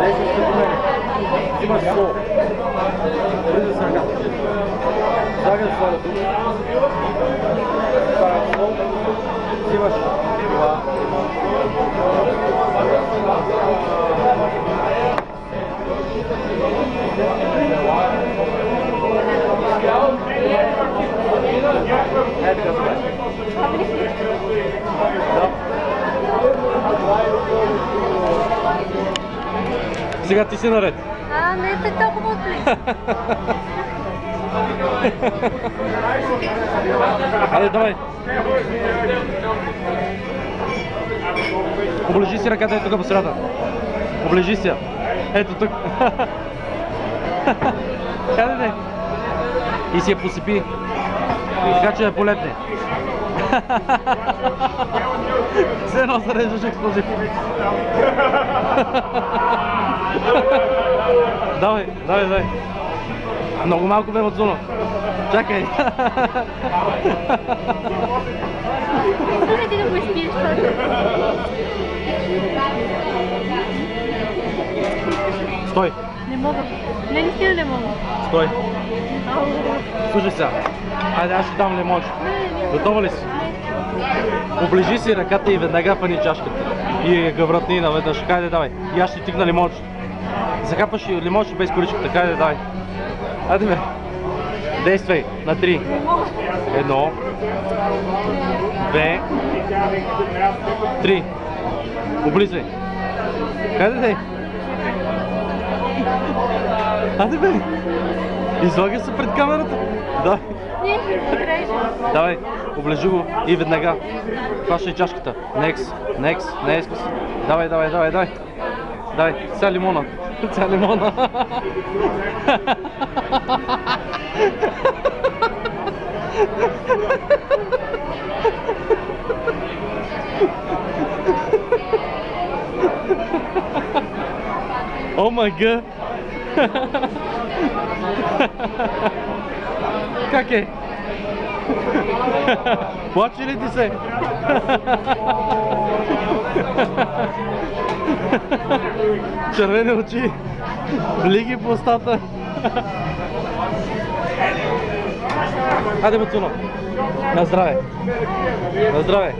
Действаш като мене. Взимаш слово. Влизаш с ръка. Слагаш словото. Слагаш слово. Взимаш това. Ей така се прави. Да. Сега ти си наред. Не е толкова отли. Айде, давай. Оближи си ръката, ето тук по средата. Оближи си я. Ето тук. Хайде, не. И си я посипи. Така че я полепне. Все едно зареждаш експлозив. Давай, давай, давай. Много малко бе, Мацуно. Чакай. Искаме ти да го изпиеш това. Стой. Не мога. Не, наистина не мога. Стой. Слушай сега. Айде, аз ще дам лимонче. Готова ли си? Оближи си ръката и веднага пъни чашката. И гъвратни наведнъж. Хайде, давай. И аз ще тигна лимонче. Закапаш и лимонче без коричката. Хайде, давай. Хайде, бе. Действай. На 3. 1. 2. 3. Облизвай. Хайде, дай. Хайде, бе. Излагай се пред камерата. Да. Не, играеш. Давай, облежи го и веднага. Хващай чашката. Next, next. Давай, давай, давай, давай. Давай, сега лимона. Сега лимона. О май гад. Как е? Плаче ли ти се? Червени очи, блиги по устата. Хайде, Мацуно. На здраве. На здраве.